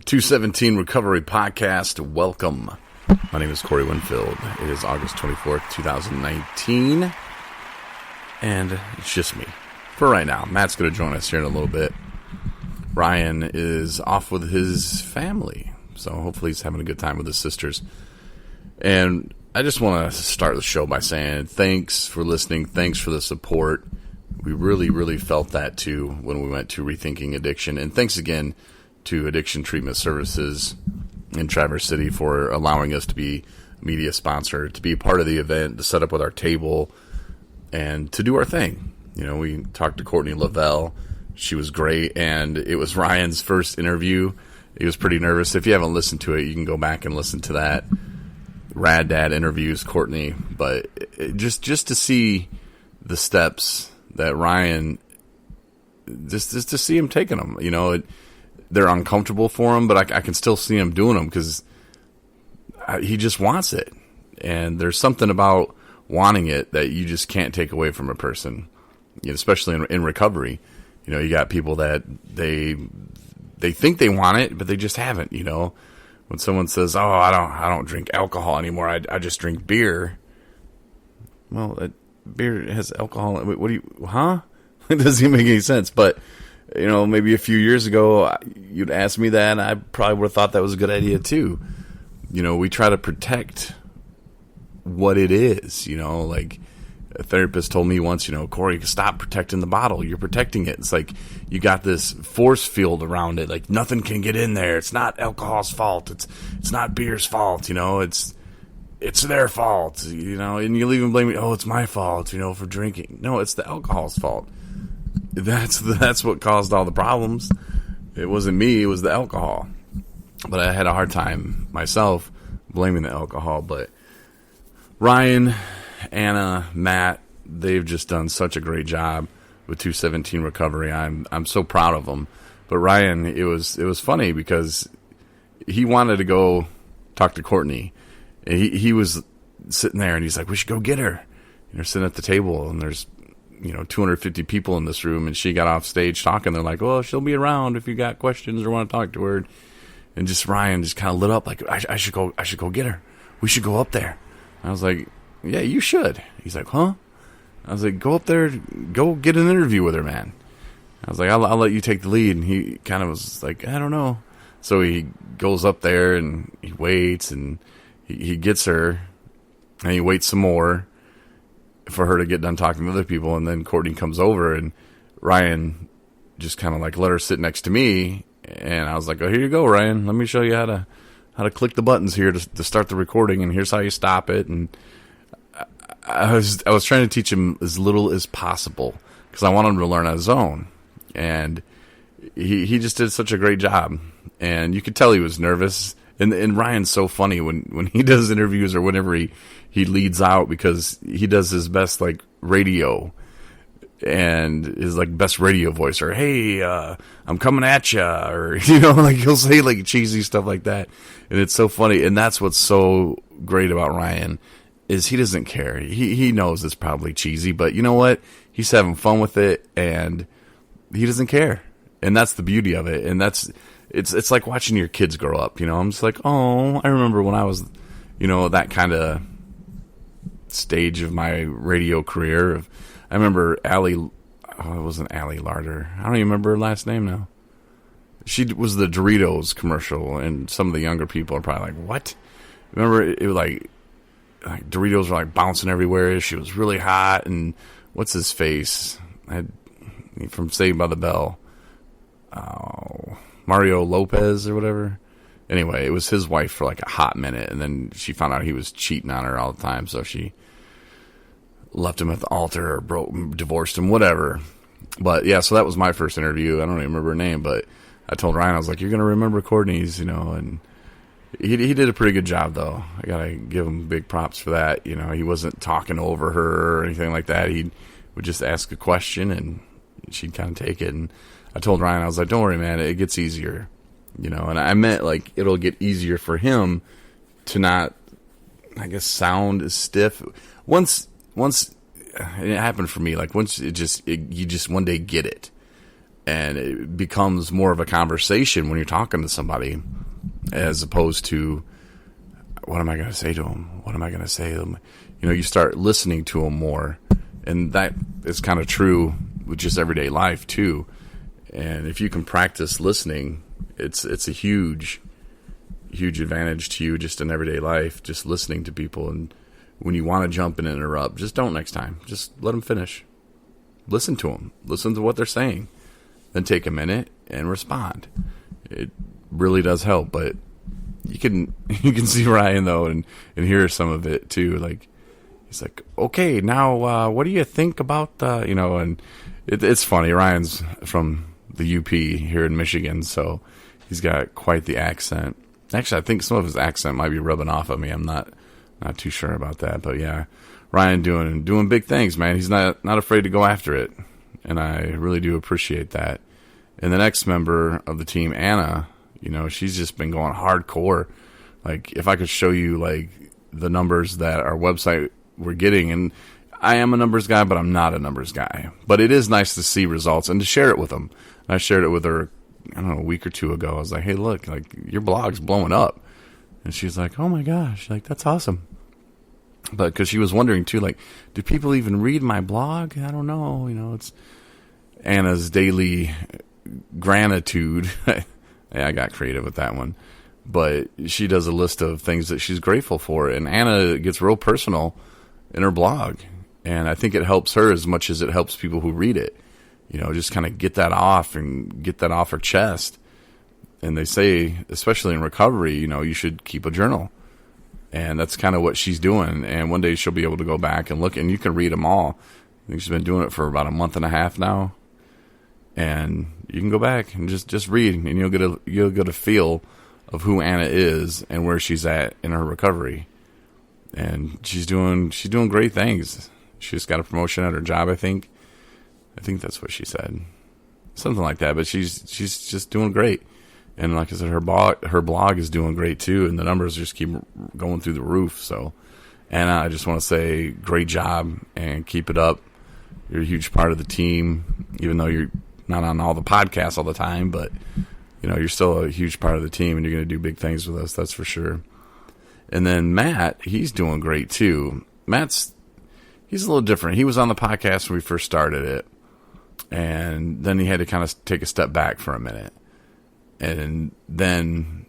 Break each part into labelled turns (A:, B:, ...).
A: 217 Recovery Podcast. Welcome. My name is Corey Winfield. It is August 24th, 2019. And it's just me for right now. Matt's going to join us here in a little bit. Ryan is off with his family, so hopefully he's having a good time with his sisters. And I just want to start the show by saying thanks for listening. Thanks for the support. We really felt that too when we went to Rethinking Addiction. And thanks again to Addiction Treatment Services in Traverse City for allowing us to be a media sponsor, to be a part of the event, to set up with our table, and to do our thing. You know, we talked to Courtney Lavelle. She was great, and it was Ryan's first interview. He was pretty nervous. If you haven't listened to it, you can go back and listen to that. Rad Dad interviews Courtney, but just to see the steps that Ryan, just to see him taking them, you know, they're uncomfortable for him, but I can still see him doing them because he just wants it. And there's something about wanting it that you just can't take away from a person, you know, especially in recovery. You know, you got people that they think they want it, but they just haven't, you know. When someone says, "Oh, I don't drink alcohol anymore. I just drink beer." Well, beer has alcohol. What do you? Huh? It doesn't even make any sense. But you know, maybe a few years ago, you'd ask me that, and I probably would have thought that was a good idea too. You know, we try to protect what it is. You know, like a therapist told me once, you know, Corey, stop protecting the bottle. You're protecting it. It's like you got this force field around it. Like nothing can get in there. It's not alcohol's fault. It's not beer's fault. You know, it's their fault. You know, and you'll even blame me. Oh, it's my fault. You know, for drinking. No, it's the alcohol's fault. That's what caused all the problems. It wasn't me. It was the alcohol. But I had a hard time myself blaming the alcohol. But Ryan, Anna, Matt, they've just done such a great job with 217 Recovery. I'm so proud of them. But Ryan, it was funny because he wanted to go talk to Courtney. And he was sitting there and he's like, "We should go get her." And they're sitting at the table and there's, you know, 250 people in this room, and she got off stage talking. They're like, "Well, she'll be around if you got questions or want to talk to her." And just Ryan just kind of lit up like, I should go get her. We should go up there. I was like, "Yeah, you should." He's like, "Huh?" I was like, "Go up there, go get an interview with her, man." I was like, I'll let you take the lead. And he kind of was like, "I don't know." So he goes up there and he waits and he gets her and he waits some more for her to get done talking to other people. And then Courtney comes over and Ryan just kind of like let her sit next to me. And I was like, "Oh, here you go, Ryan. Let me show you how to click the buttons here to start the recording. And here's how you stop it." And I was trying to teach him as little as possible because I want him to learn on his own. And he just did such a great job. And you could tell he was nervous. And Ryan's so funny when he does interviews or whenever he leads out because he does his best like radio and his like best radio voice or, "Hey, I'm coming at you," or, you know, like he'll say like cheesy stuff like that. And it's so funny. And that's what's so great about Ryan is he doesn't care. He knows it's probably cheesy, but you know what? He's having fun with it and he doesn't care. And that's the beauty of it. And it's like watching your kids grow up, you know. I'm just like, oh, I remember when I was, you know, that kind of stage of my radio career. I remember Allie, it wasn't Allie Larder. I don't even remember her last name now. She was the Doritos commercial, and some of the younger people are probably like, "What?" Remember, it was like Doritos were like bouncing everywhere. She was really hot, and what's his face? From Saved by the Bell. Mario Lopez or whatever. Anyway, it was his wife for like a hot minute, and then she found out he was cheating on her all the time, so she left him at the altar or divorced him, whatever. But yeah, so that was my first interview. I don't even remember her name, but I told Ryan, I was like, "You're going to remember Courtney's," you know, and he did a pretty good job, though. I got to give him big props for that. You know, he wasn't talking over her or anything like that. He would just ask a question, and she'd kind of take it, and I told Ryan, I was like, "Don't worry, man, it gets easier," you know, and I meant like it'll get easier for him to not, I guess, sound as stiff. Once it happened for me, like once you just one day get it, and it becomes more of a conversation when you're talking to somebody. as opposed to, what am I going to say to him? What am I going to say to him? You know, you start listening to him more. And that is kind of true with just everyday life, too. And if you can practice listening, it's a huge advantage to you just in everyday life, just listening to people. And when you want to jump in and interrupt, just don't next time. Just let them finish. Listen to them. Listen to what they're saying. Then take a minute and respond. It really does help, but you can see Ryan, though, and hear some of it, too. Like, he's like, okay, now what do you think about, and it's funny. Ryan's from the UP here in Michigan, so he's got quite the accent. Actually, I think some of his accent might be rubbing off of me. I'm not too sure about that, but yeah, Ryan doing big things, man. He's not afraid to go after it, and I really do appreciate that. And the next member of the team, Anna, she's just been going hardcore. Like, if I could show you like the numbers that our website we're getting, and I am a numbers guy, but I'm not a numbers guy. But it is nice to see results and to share it with them. I shared it with her, I don't know, a week or two ago. I was like, hey, look, like, your blog's blowing up. And she's like, oh my gosh, like, that's awesome. But because she was wondering too, like, do people even read my blog? I don't know. It's Anna's daily gratitude. Yeah, I got creative with that one. But she does a list of things that she's grateful for. And Anna gets real personal in her blog. And I think it helps her as much as it helps people who read it. Just kind of get that off her chest. And they say, especially in recovery, you should keep a journal. And that's kind of what she's doing. And one day she'll be able to go back and look, and you can read them all. I think she's been doing it for about a month and a half now. And you can go back and just read, and you'll get a feel of who Anna is and where she's at in her recovery. And she's doing great things. She just got a promotion at her job, I think. I think that's what she said. Something like that, but she's just doing great. And like I said, her blog is doing great too, and the numbers just keep going through the roof. So, Anna, I just want to say great job and keep it up. You're a huge part of the team, even though you're not on all the podcasts all the time, but you're still a huge part of the team, and you're going to do big things with us, that's for sure. And then Matt, he's doing great too. He's a little different. He was on the podcast when we first started it, and then he had to kind of take a step back for a minute, and then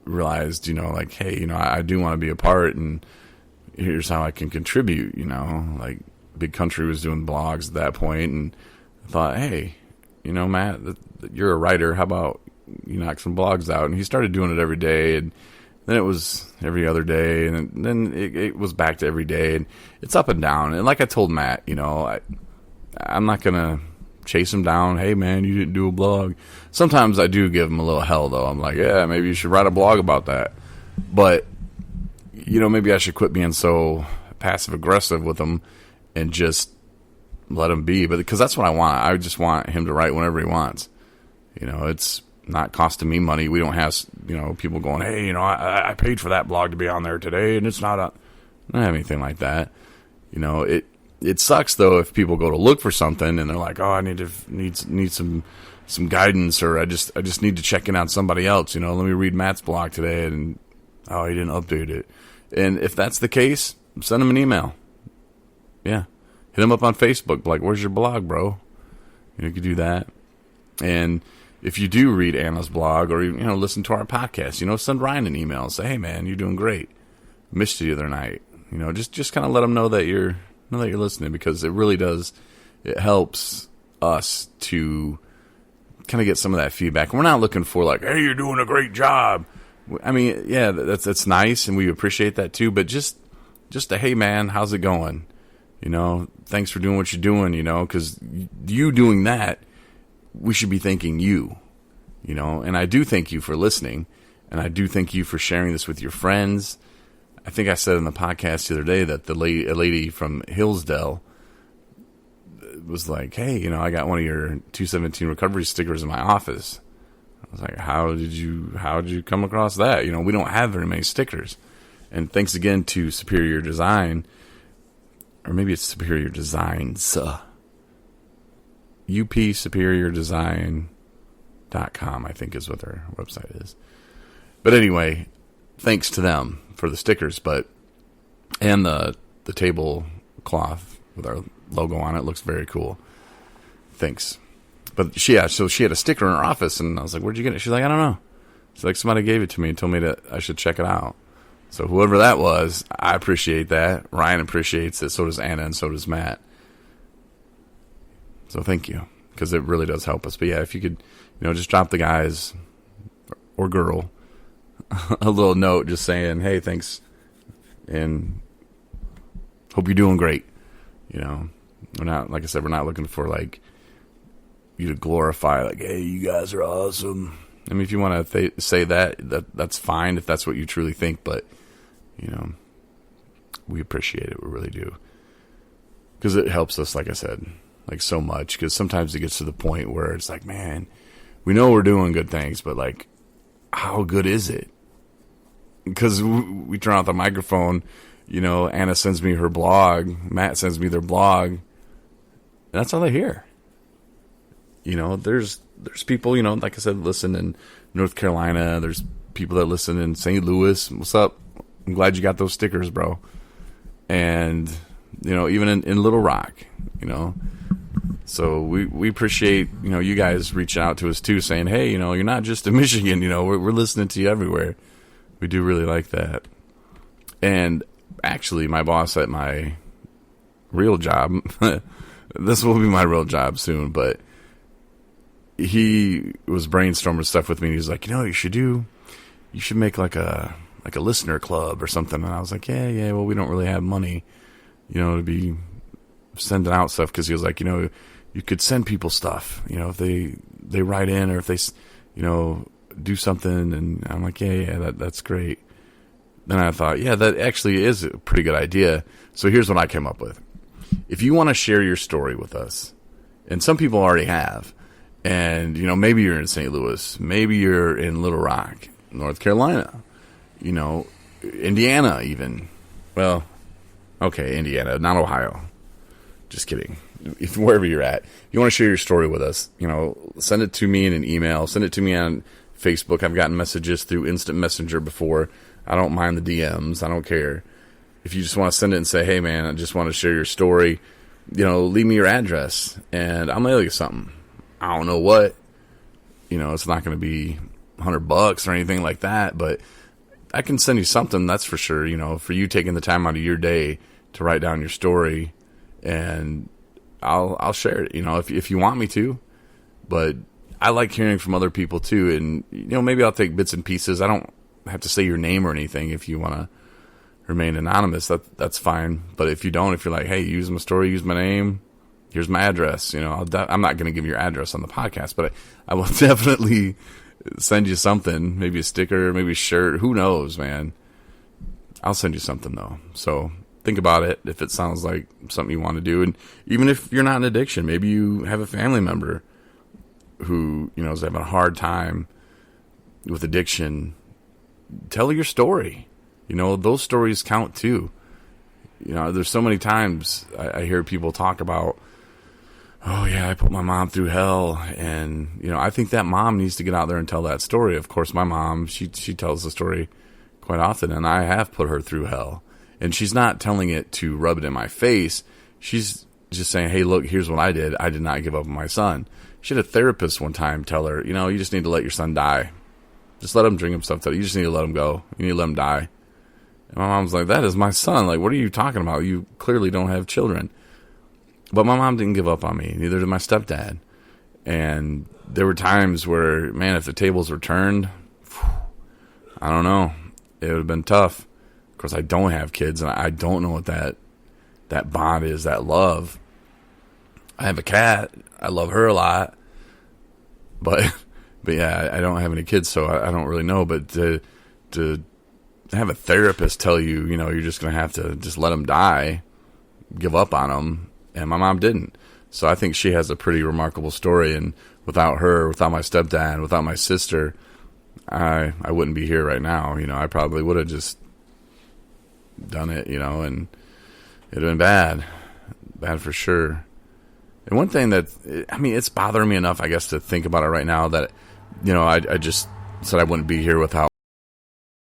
A: realized, like, hey, I do want to be a part, and here's how I can contribute. Like, Big Country was doing blogs at that point, and I thought, hey, Matt, you're a writer. How about you knock some blogs out? And he started doing it every day, and then it was every other day, and then it was back to every day, and it's up and down. And like I told Matt, I'm not gonna chase him down. Hey, man, you didn't do a blog. Sometimes I do give him a little hell, though. I'm like, yeah, maybe you should write a blog about that. But maybe I should quit being so passive aggressive with him and just let him be. But because that's what I want. I just want him to write whenever he wants. It's not costing me money. We don't have, people going, hey, I paid for that blog to be on there today, and it's not I don't have anything like that. It sucks though if people go to look for something and they're like, oh, I need some guidance, or I just need to check in on somebody else. Let me read Matt's blog today, and oh, he didn't update it. And if that's the case, send him an email. Yeah, hit him up on Facebook. Like, where's your blog, bro? You could do that. And if you do read Anna's blog, or listen to our podcast, send Ryan an email and say, hey, man, you're doing great. Missed you the other night. Just kind of let him know that you're listening, because it really does. It helps us to kind of get some of that feedback. We're not looking for like, hey, you're doing a great job. I mean, yeah, that's nice, and we appreciate that too. But just a, hey, man, how's it going? Thanks for doing what you're doing. Because you doing that, we should be thanking you. And I do thank you for listening, and I do thank you for sharing this with your friends. I think I said in the podcast the other day that a lady from Hillsdale was like, hey, I got one of your 217 recovery stickers in my office. I was like, how did you come across that? We don't have very many stickers. And thanks again to Superior Design, or maybe it's Superior Designs, upsuperiordesign.com, I think is what their website is. But anyway, thanks to them for the stickers, and the tablecloth with our logo on it looks very cool. Thanks. But so she had a sticker in her office, and I was like, "Where'd you get it?" She's like, "I don't know." She's like, "Somebody gave it to me and told me that I should check it out." So whoever that was, I appreciate that. Ryan appreciates it. So does Anna, and so does Matt. So thank you, because it really does help us. But yeah, if you could, just drop the guys or girl a little note just saying, "Hey, thanks, and hope you're doing great." We're not, like I said, we're not looking for like you to glorify, like, "Hey, you guys are awesome." I mean, if you want to say that's fine if that's what you truly think, but we appreciate it. We really do, because it helps us, like I said, like so much. Because sometimes it gets to the point where it's like, man, we know we're doing good things, but like, how good is it? Because we turn off the microphone, Anna sends me her blog, Matt sends me their blog, and that's all I hear. There's people, like I said, listen in North Carolina. There's people that listen in St. Louis. What's up? I'm glad you got those stickers, bro. And, even in Little Rock, So we appreciate, you guys reaching out to us too, saying, "Hey, you're not just in Michigan, we're listening to you everywhere." We do really like that. And actually, my boss at my real job, this will be my real job soon, but he was brainstorming stuff with me. And he's like, you should make like a listener club or something. And I was like, yeah. Well, we don't really have money, to be sending out stuff. Cause he was like, you could send people stuff, if they write in, or if they, do something. And I'm like, yeah, that's great. Then I thought, yeah, that actually is a pretty good idea. So here's what I came up with. If you want to share your story with us, and some people already have, and, maybe you're in St. Louis, maybe you're in Little Rock, North Carolina, Indiana even. Well, okay, Indiana, not Ohio. Just kidding. If wherever you're at, you want to share your story with us, send it to me in an email, send it to me on Facebook. I've gotten messages through Instant Messenger before. I don't mind the DMs. I don't care. If you just want to send it and say, "Hey, man, I just want to share your story," leave me your address, and I'll mail you something. I don't know what. It's not going to be $100 or anything like that, but I can send you something, that's for sure, for you taking the time out of your day to write down your story, and I'll share it, if you want me to. But I like hearing from other people too, and maybe I'll take bits and pieces. I don't have to say your name or anything. If you want to remain anonymous, that's fine. But if you don't, if you're like, "Hey, use my story, use my name, here's my address," I'm not going to give your address on the podcast, but I will definitely send you something, maybe a sticker, maybe a shirt, who knows, man. I'll send you something though. So think about it if it sounds like something you want to do. And even if you're not in addiction, maybe you have a family member who, is having a hard time with addiction. Tell your story. Those stories count too. There's so many times I hear people talk about, "Oh yeah, I put my mom through hell," and I think that mom needs to get out there and tell that story. Of course, my mom, she tells the story quite often, and I have put her through hell, and she's not telling it to rub it in my face. She's just saying, "Hey, look, here's what I did. I did not give up on my son." She had a therapist one time tell her, "You just need to let your son die. Just let him drink himself. You just need to let him go. You need to let him die." And my mom's like, "That is my son. Like, what are you talking about? You clearly don't have children." But my mom didn't give up on me. Neither did my stepdad. And there were times where, man, if the tables were turned, I don't know. It would have been tough. Of course, I don't have kids, and I don't know what that bond is, that love. I have a cat. I love her a lot. But yeah, I don't have any kids, so I don't really know. But to have a therapist tell you, you're just going to have to just let him die, give up on him, and my mom didn't. So I think she has a pretty remarkable story, and without her, without my stepdad, without my sister, I wouldn't be here right now. I probably would have just done it, and it'd have been bad for sure. And one thing that, it's bothering me enough, I guess, to think about it right now that, I just said I wouldn't be here without